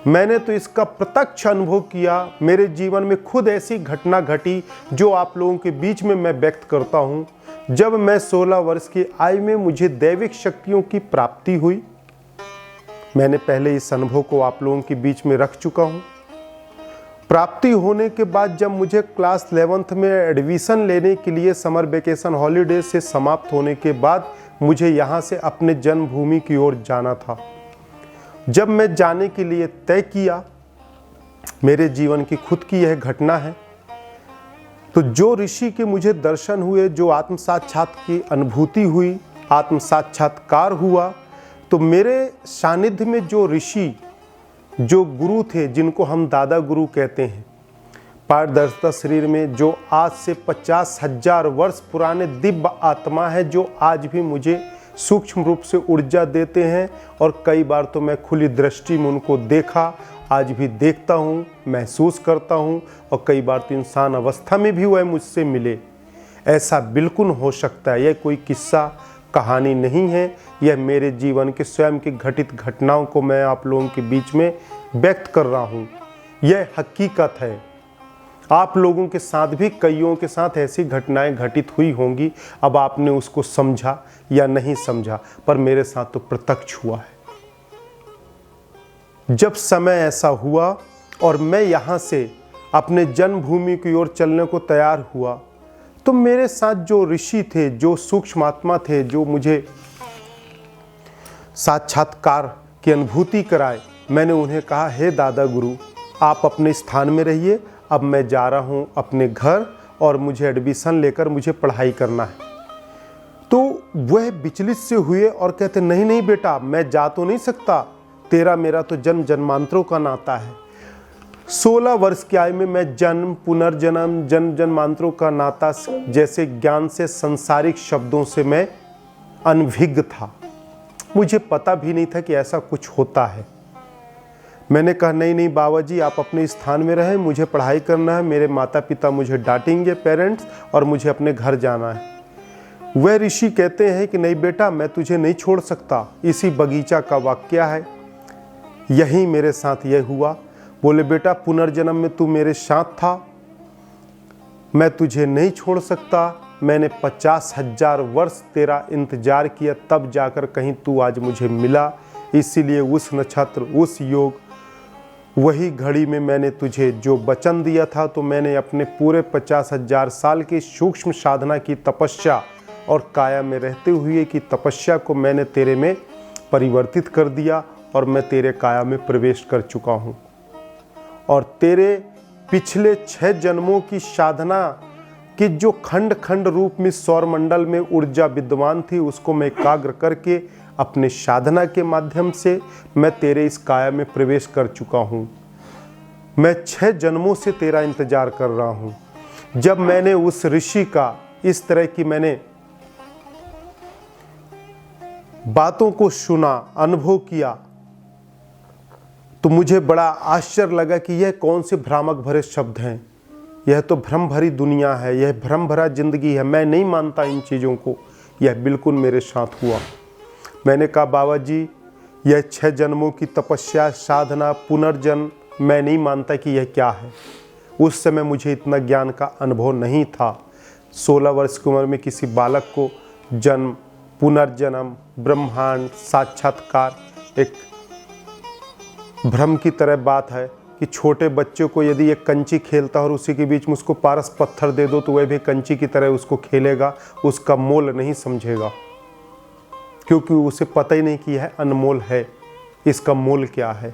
मैंने तो इसका प्रत्यक्ष अनुभव किया। मेरे जीवन में खुद ऐसी घटना घटी जो आप लोगों के बीच में मैं व्यक्त करता हूँ। जब मैं 16 वर्ष की आयु में मुझे दैविक शक्तियों की प्राप्ति हुई। मैंने पहले इस अनुभव को आप लोगों के बीच में रख चुका हूँ। प्राप्ति होने के बाद जब मुझे क्लास 11th में एडमिशन लेने के लिए समर वेकेशन हॉलीडे से समाप्त होने के बाद मुझे यहाँ से अपने जन्मभूमि की ओर जाना था। जब मैं जाने के लिए तय किया, मेरे जीवन की खुद की यह घटना है, तो जो ऋषि के मुझे दर्शन हुए, जो आत्म साक्षात की अनुभूति हुई, आत्म साक्षात्कार हुआ, तो मेरे सानिध्य में जो ऋषि, जो गुरु थे, जिनको हम दादा गुरु कहते हैं, पारदर्शिता शरीर में जो आज से 50,000 वर्ष पुराने दिव्य आत्मा है, जो आज भी मुझे सूक्ष्म रूप से ऊर्जा देते हैं। और कई बार तो मैं खुली दृष्टि में उनको देखा, आज भी देखता हूँ, महसूस करता हूँ, और कई बार तो इंसान अवस्था में भी वह मुझसे मिले। ऐसा बिल्कुल हो सकता है। यह कोई किस्सा कहानी नहीं है, यह मेरे जीवन के स्वयं की घटित घटनाओं को मैं आप लोगों के बीच में व्यक्त कर रहा हूँ। यह हकीकत है। आप लोगों के साथ भी कईयों के साथ ऐसी घटनाएं घटित हुई होंगी। अब आपने उसको समझा या नहीं समझा, पर मेरे साथ तो प्रत्यक्ष हुआ है। जब समय ऐसा हुआ और मैं यहाँ से अपने जन्मभूमि की ओर चलने को तैयार हुआ, तो मेरे साथ जो ऋषि थे, जो सूक्ष्म आत्मा थे, जो मुझे साक्षात्कार की अनुभूति कराए, मैंने उन्हें कहा, हे दादा गुरु, आप अपने स्थान में रहिए, अब मैं जा रहा हूँ अपने घर और मुझे एडमिशन लेकर मुझे पढ़ाई करना है। तो वह विचलित से हुए और कहते, नहीं नहीं बेटा, मैं जा तो नहीं सकता, तेरा मेरा तो जन्म जन्मांतरों का नाता है। 16 वर्ष की आयु में मैं जन्म, पुनर्जन्म, जन्म जन्मांतरों का नाता जैसे ज्ञान से, सांसारिक शब्दों से मैं अनभिज्ञ था। मुझे पता भी नहीं था कि ऐसा कुछ होता है। मैंने कहा, नहीं नहीं बाबा जी, आप अपने स्थान में रहें, मुझे पढ़ाई करना है, मेरे माता पिता मुझे डांटेंगे, पेरेंट्स, और मुझे अपने घर जाना है। वह ऋषि कहते हैं कि नहीं बेटा, मैं तुझे नहीं छोड़ सकता। इसी बगीचा का वाक्य है, यही मेरे साथ यह हुआ। बोले, बेटा, पुनर्जन्म में तू मेरे साथ था, मैं तुझे नहीं छोड़ सकता। मैंने 50,000 वर्ष तेरा इंतजार किया, तब जाकर कहीं तू आज मुझे मिला। इसीलिए उस नक्षत्र, उस योग, वही घड़ी में मैंने तुझे जो वचन दिया था, तो मैंने अपने पूरे 50,000 साल की सूक्ष्म साधना की तपस्या और काया में रहते हुए की तपस्या को मैंने तेरे में परिवर्तित कर दिया, और मैं तेरे काया में प्रवेश कर चुका हूँ। और तेरे पिछले 6 जन्मों की साधना कि जो खंड खंड रूप में सौरमंडल में ऊर्जा विद्यमान थी, उसको मैं एकाग्र करके अपने साधना के माध्यम से मैं तेरे इस काया में प्रवेश कर चुका हूँ। मैं 6 जन्मों से तेरा इंतजार कर रहा हूँ। जब मैंने उस ऋषि का इस तरह की मैंने बातों को सुना, अनुभव किया, तो मुझे बड़ा आश्चर्य लगा कि यह कौन से भ्रामक भरे शब्द हैं। यह तो भ्रम भरी दुनिया है, यह भ्रम भरा जिंदगी है। मैं नहीं मानता इन चीज़ों को। यह बिल्कुल मेरे साथ हुआ। मैंने कहा, बाबा जी, यह 6 जन्मों की तपस्या, साधना, पुनर्जन्म, मैं नहीं मानता कि यह क्या है। उस समय मुझे इतना ज्ञान का अनुभव नहीं था। 16 वर्ष की उम्र में किसी बालक को जन्म, पुनर्जन्म, ब्रह्मांड, साक्षात्कार एक भ्रम की तरह बात है कि छोटे बच्चे को यदि एक कंची खेलता और उसी के बीच में उसको पारस पत्थर दे दो, तो वह भी कंची की तरह उसको खेलेगा, उसका मोल नहीं समझेगा, क्योंकि उसे पता ही नहीं कि यह अनमोल है, इसका मोल क्या है।